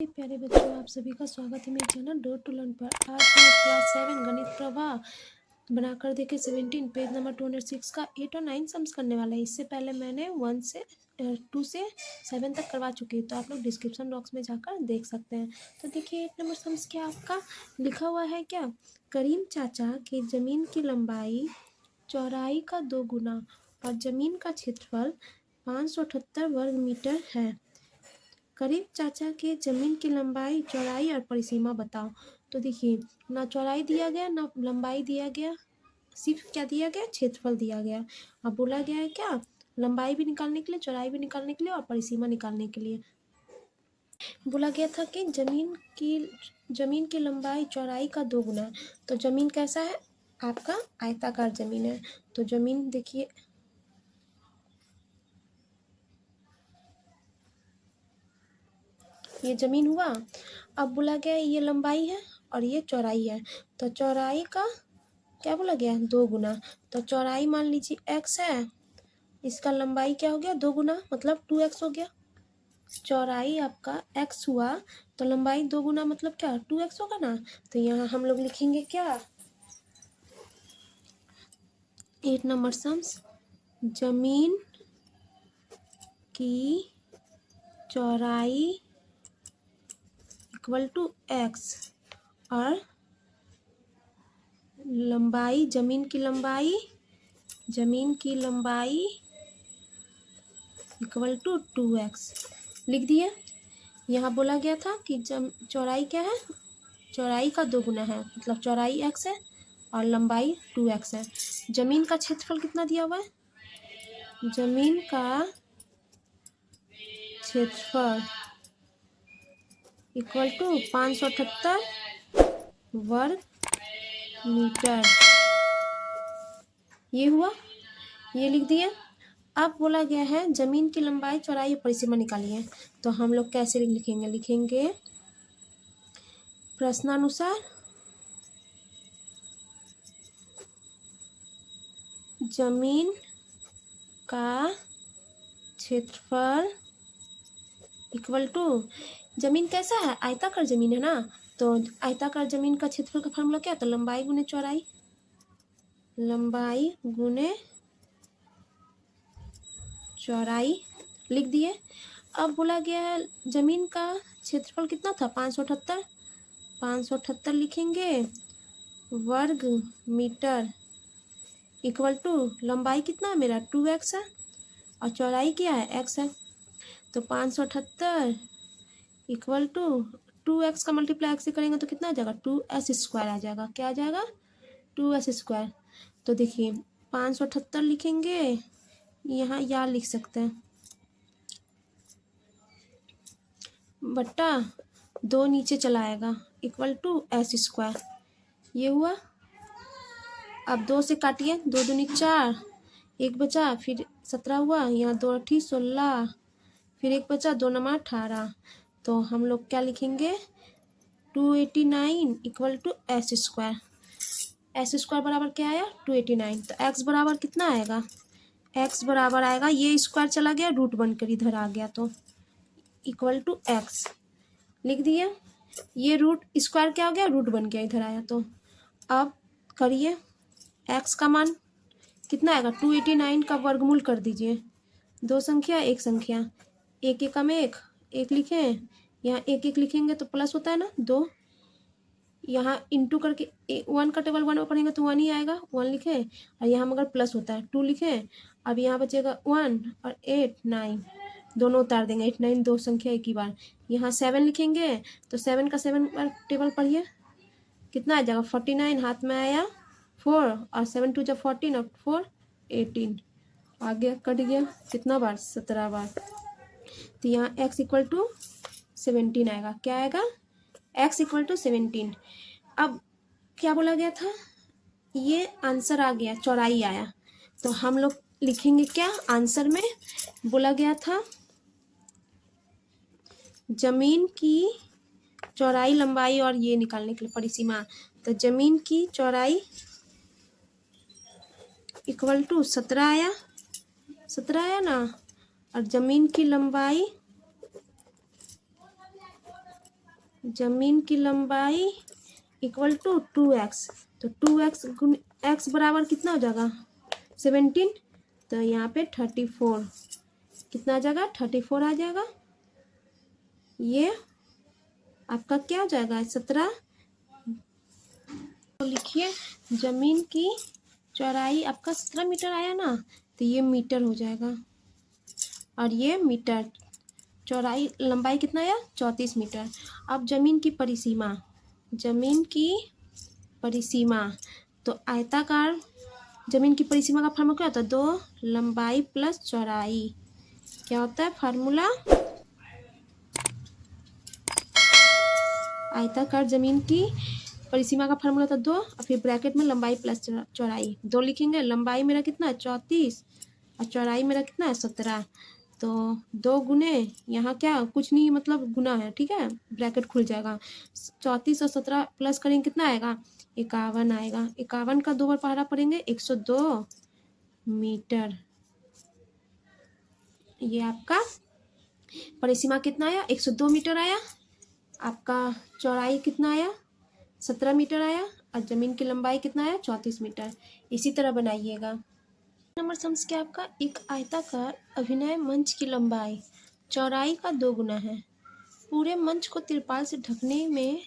प्यारे बच्चों, आप सभी का स्वागत है मेरे चैनल डोर टू लर्न पर। आज मैं क्लास 7 गणित प्रवाह बनाकर देखे 17 पेज नंबर 206 का 8 और 9 सम्स करने वाला है। इससे पहले मैंने 1 से 2 से 7 तक करवा चुकी है, तो आप लोग डिस्क्रिप्शन बॉक्स में जाकर देख सकते हैं। तो देखिए 8 नंबर सम्स क्या आपका लिखा हुआ है। क्या करीम चाचा की जमीन की लंबाई चौड़ाई का 2 गुना और जमीन का क्षेत्रफल 578 वर्ग मीटर है। करीम चाचा के जमीन की लंबाई चौड़ाई और परिसीमा बताओ। तो देखिए ना चौड़ाई दिया गया ना लंबाई दिया गया, सिर्फ क्या दिया गया, क्षेत्रफल दिया गया। अब बोला गया है क्या, लंबाई भी निकालने के लिए, चौड़ाई भी निकालने के लिए और परिसीमा निकालने के लिए बोला गया था कि जमीन की लंबाई चौड़ाई का 2 गुना है। तो जमीन कैसा है आपका, आयताकार जमीन है। तो जमीन देखिए ये जमीन हुआ। अब बोला गया ये लंबाई है और ये चौड़ाई है। तो चौड़ाई का क्या बोला गया, 2 गुना। तो चौड़ाई मान लीजिए x है, इसका लंबाई क्या हो गया, 2 गुना, मतलब 2x हो गया। चौड़ाई आपका x हुआ तो लंबाई 2 गुना मतलब क्या, 2x होगा ना। तो यहाँ हम लोग लिखेंगे क्या, 8 नंबर सम्स, जमीन की चौड़ाई इक्वल टू x और लंबाई, जमीन की लंबाई इक्वल टू 2x लिख दिए। यहाँ बोला गया था कि चौड़ाई क्या है, चौड़ाई का 2 गुना है, मतलब चौड़ाई x है और लंबाई 2x है। जमीन का क्षेत्रफल कितना दिया हुआ है, जमीन का क्षेत्रफल इक्वल टू 578 वर्ग मीटर, ये हुआ, ये लिख दिए। अब बोला गया है जमीन की लंबाई चौड़ाई और परिसीमा निकालिए। तो हम लोग कैसे लिखेंगे प्रश्नानुसार जमीन का क्षेत्रफल इक्वल टू, जमीन कैसा है, आयताकार जमीन है ना। तो आयताकार जमीन का क्षेत्रफल का फॉर्मूला क्या, तो लंबाई गुने चौड़ाई, लंबाई गुने चौड़ाई लिख दिए। अब बोला गया है जमीन का क्षेत्रफल कितना था, 578 लिखेंगे वर्ग मीटर इक्वल टू लंबाई कितना है मेरा 2x है और चौड़ाई क्या है x है। तो 578 इक्वल टू 2x का मल्टीप्लाई x से करेंगे तो कितना आ जाएगा, 2s² आ जाएगा। क्या आ जाएगा, 2s²। तो देखिए 578 लिखेंगे, यहाँ या लिख सकते हैं बट्टा 2 नीचे चला आएगा इक्वल टू s², ये हुआ। अब 2 से काटिए, 2 दूनी 4, 1 बचा, फिर 17 हुआ, यहाँ 2 8 16, फिर 1 बचा, 2 9 18। तो हम लोग क्या लिखेंगे, 289 इक्वल टू s²। s² बराबर क्या आया, 289। तो x बराबर कितना आएगा, x बराबर आएगा, ये स्क्वायर चला गया, रूट बनकर इधर आ गया, तो इक्वल टू x लिख दिए। ये रूट स्क्वायर क्या हो गया, रूट बन गया, इधर आया। तो अब करिए, x का मान कितना आएगा, 289 का वर्गमूल कर दीजिए, 2 संख्या 1 संख्या, 1 1 में 1 1 लिखें, यहाँ 1 1 लिखेंगे तो प्लस होता है ना 2, यहाँ इंटू करके 1 का टेबल 1 में पढ़ेंगे तो 1 ही आएगा, 1 लिखें, और यहाँ मगर प्लस होता है 2 लिखें। अब यहाँ बचेगा 1 और 8 9, दोनों उतार देंगे, 8 9 दो संख्या एक ही बार। यहाँ 7 लिखेंगे तो 7 का 7 बार टेबल पढ़िए, कितना आ जाएगा, 49, हाथ में आया 4 और 7 2 जब 14 और 4 18, आगे कट गया, कितना बार, 17 बार। तो यहाँ x इक्वल टू 17 आएगा, क्या आएगा, x इक्वल टू 17। अब क्या बोला गया था, ये आंसर आ गया, चौड़ाई आया। तो हम लोग लिखेंगे क्या, आंसर में बोला गया था जमीन की चौड़ाई लंबाई और ये निकालने के लिए परिसीमा। तो जमीन की चौड़ाई इक्वल टू 17 आया, 17 आया ना, और जमीन की लंबाई जमीन की लंबाई इक्वल टू 2x, तो 2x गुण x बराबर कितना हो जाएगा 17, तो यहाँ पे 34 कितना आ जाएगा 34 आ जाएगा। ये आपका क्या हो जाएगा 17। तो लिखिए जमीन की चौड़ाई आपका 17 मीटर आया ना, तो ये मीटर हो जाएगा और ये मीटर। चौड़ाई लंबाई कितना आया 34 मीटर। अब जमीन की परिसीमा, जमीन की परिसीमा, तो आयताकार जमीन की परिसीमा का फार्मूला क्या होता है 2 लंबाई प्लस चौड़ाई। क्या होता है फार्मूला, आयताकार जमीन की परिसीमा का फार्मूला था 2 और फिर ब्रैकेट में लंबाई प्लस चौड़ाई। 2 लिखेंगे, लंबाई मेरा कितना है 34 और चौड़ाई मेरा कितना है 17, तो 2 गुने यहाँ क्या कुछ नहीं मतलब गुना है, ठीक है, ब्रैकेट खुल जाएगा। 34 और 17 प्लस करेंगे कितना आएगा 51 आएगा। 51 का 2 बार पहाड़ा पड़ेंगे 102 मीटर। ये आपका परिसीमा कितना आया 102 मीटर आया। आपका चौड़ाई कितना आया 17 मीटर आया और जमीन की लंबाई कितना आया 34 मीटर। इसी तरह बनाइएगा। नंबर सम्स क्या आपका, एक आयताकार अभिनय मंच की लंबाई चौड़ाई का 2 गुना है। पूरे मंच को तिरपाल से ढकने में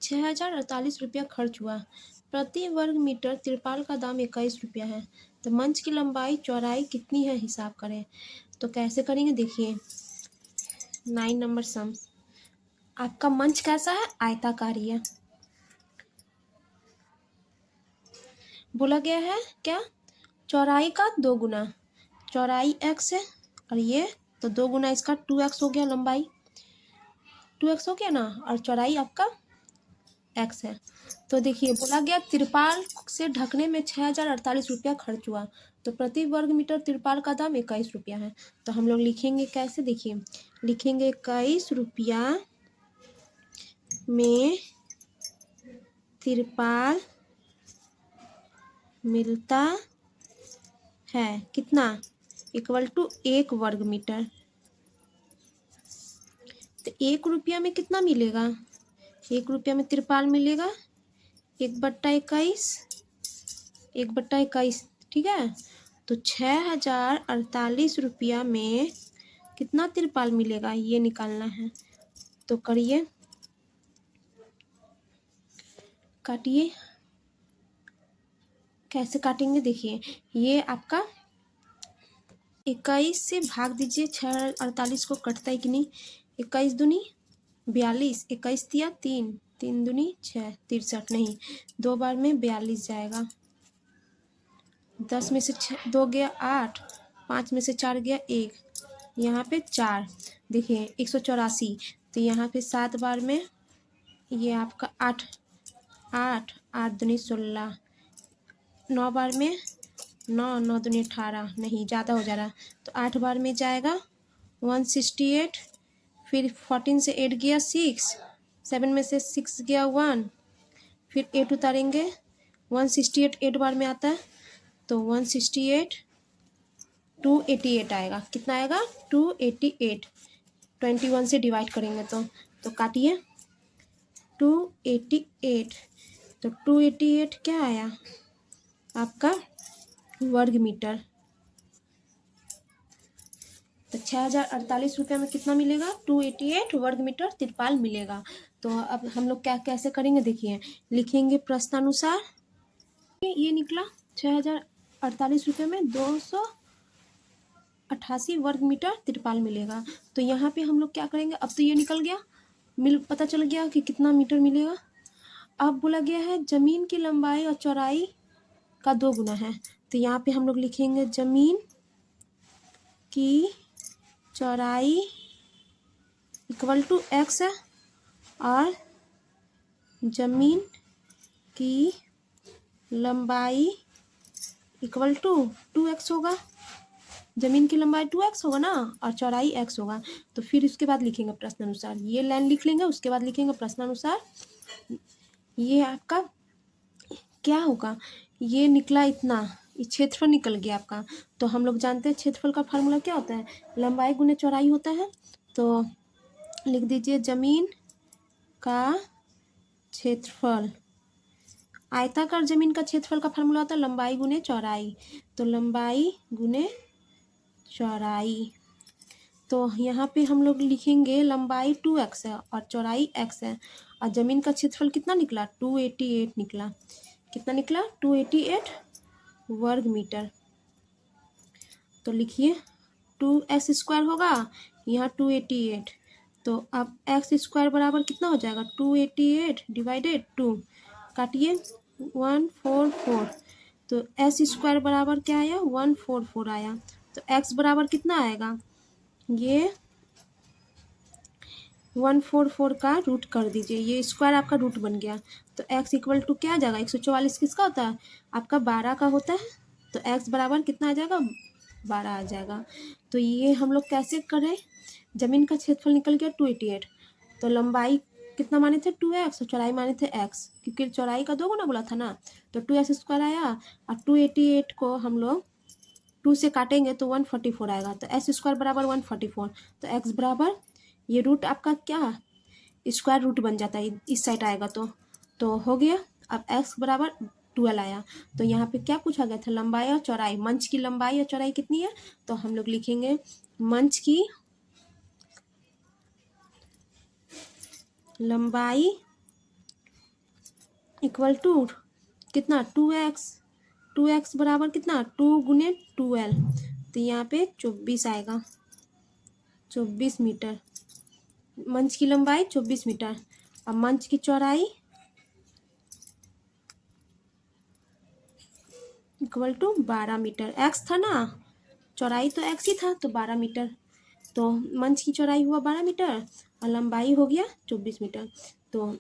6048 रुपया खर्च हुआ। प्रति वर्ग मीटर तिरपाल का दाम 21 रुपया है। तो मंच की लंबाई चौड़ाई कितनी है हिसाब करें। तो कैसे करेंगे देखिए 9 नंबर सम्स। आपका मंच कैसा है आयताकारी है, बोला गया है क्या चौड़ाई का 2 गुना, चौड़ाई x है और ये तो 2 गुना इसका 2x हो गया, लंबाई 2x हो गया ना और चौड़ाई आपका x है। तो देखिए बोला गया तिरपाल से ढकने में 6048 रुपया खर्च हुआ, तो प्रति वर्ग मीटर तिरपाल का दाम 21 रुपया है। तो हम लोग लिखेंगे कैसे, देखिए लिखेंगे 21 रुपया में तिरपाल मिलता है कितना इक्वल टू 1 वर्ग मीटर। तो 1 रुपया में कितना मिलेगा 1 रुपया में तिरपाल मिलेगा 1/21, 1/21, ठीक है। तो 6048 रुपया में कितना तिरपाल मिलेगा ये निकालना है। तो करिए, काटिए, कैसे काटेंगे देखिए, ये आपका 21 से भाग दीजिए, 648 को कटता है कि नहीं, 21 दूनी 42, 21 दिया 3, 3 दूनी 6, 63 नहीं, 2 बार में 42 जाएगा। 10 में से 2 गया 8, 5 में से 4 गया 1, यहाँ पे 4, देखिए 184, तो यहाँ पे 7 बार में ये आपका 8, 8, 8 दूनी 16, 9 बार में 9, 9 दूनी 18, नहीं ज़्यादा हो जा रहा, तो 8 बार में जाएगा 168, फिर 14 से 8 गया 6, 7 में से 6 गया 1, फिर 8 उतारेंगे 168 8 बार में आता है, तो 168 288 आएगा। कितना आएगा 288, 21 से डिवाइड करेंगे तो काटिए 288, तो 288 क्या आया आपका वर्ग मीटर। तो 6048 रुपये में कितना मिलेगा 288 वर्ग मीटर तिरपाल मिलेगा। तो अब हम लोग क्या कैसे करेंगे देखिए, लिखेंगे प्रश्नानुसार, ये निकला 6048 रुपये में 288 वर्ग मीटर तिरपाल मिलेगा। तो यहाँ पे हम लोग क्या करेंगे, अब तो ये निकल गया, पता चल गया कि कितना मीटर मिलेगा। अब बोला गया है जमीन की लंबाई और चौड़ाई का 2 गुना है, तो यहाँ पे हम लोग लिखेंगे जमीन की चौड़ाई इक्वल टू x है और जमीन की लंबाई इक्वल टू 2x होगा। जमीन की लंबाई 2x होगा ना और चौड़ाई x होगा। तो फिर उसके बाद लिखेंगे प्रश्नानुसार, ये लाइन लिख लेंगे, उसके बाद लिखेंगे प्रश्नानुसार। ये आपका क्या होगा, ये निकला इतना, ये क्षेत्रफल निकल गया आपका। तो हम लोग जानते हैं क्षेत्रफल का फार्मूला क्या होता है, लंबाई गुने चौड़ाई होता है। तो लिख दीजिए जमीन का क्षेत्रफल। आयताकार जमीन का क्षेत्रफल का फार्मूला होता है लंबाई गुने चौड़ाई। तो लंबाई गुने चौड़ाई, तो यहाँ पे हम लोग लिखेंगे लंबाई 2x है और चौड़ाई x है, और जमीन का क्षेत्रफल कितना निकला 288 निकला। कितना निकला 288 वर्ग मीटर। तो लिखिए 2x² होगा, यहाँ 288, तो अब x² बराबर कितना हो जाएगा 288 डिवाइडेड 2, काटिए 144, तो s² बराबर क्या आया 144 आया। तो x बराबर कितना आएगा, ये 144 का रूट कर दीजिए, ये स्क्वायर आपका रूट बन गया। तो x इक्वल टू क्या आ जाएगा 144 किसका होता है आपका 12 का होता है, तो x बराबर कितना आ जाएगा 12 आ जाएगा। तो ये हम लोग कैसे करें, जमीन का क्षेत्रफल निकल गया 288, तो लंबाई कितना माने थे 2x और चौड़ाई माने थे x, क्योंकि चौड़ाई का 2 गुना बोला था ना, तो 2x² आया और 288 को हम लोग 2 से काटेंगे तो 144 आएगा। तो s² बराबर 144, तो x बराबर ये रूट आपका क्या स्क्वायर रूट बन जाता है इस साइड आएगा तो हो गया। अब x बराबर 12 आया। तो यहाँ पे क्या पूछा गया था लंबाई और चौड़ाई, मंच की लंबाई और चौड़ाई कितनी है, तो हम लोग लिखेंगे मंच की लंबाई इक्वल टू कितना 2x बराबर कितना 2 गुने 12, तो यहाँ पे 24 आएगा, 24 मीटर। मंच की लंबाई 24 मीटर और मंच की चौड़ाई इक्वल टू 12 मीटर। x था ना, चौड़ाई तो x ही था, तो 12 मीटर, तो मंच की चौड़ाई हुआ 12 मीटर और लंबाई हो गया 24 मीटर। तो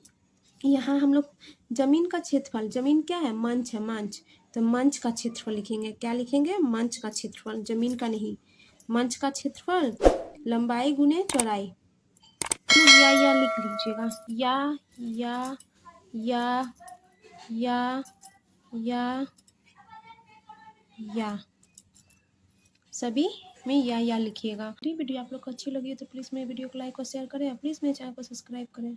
यहाँ हम लोग जमीन का क्षेत्रफल, जमीन क्या है मंच है, मंच, तो मंच का क्षेत्रफल लिखेंगे, क्या लिखेंगे मंच का क्षेत्रफल, जमीन का नहीं, मंच का क्षेत्रफल लंबाई गुने चौड़ाई। या लिख लीजिएगा, या सभी में या लिखिएगा। वीडियो आप लोग को अच्छी लगी हो तो प्लीज़ मेरे वीडियो को लाइक और शेयर करें, प्लीज़ मेरे चैनल को सब्सक्राइब करें।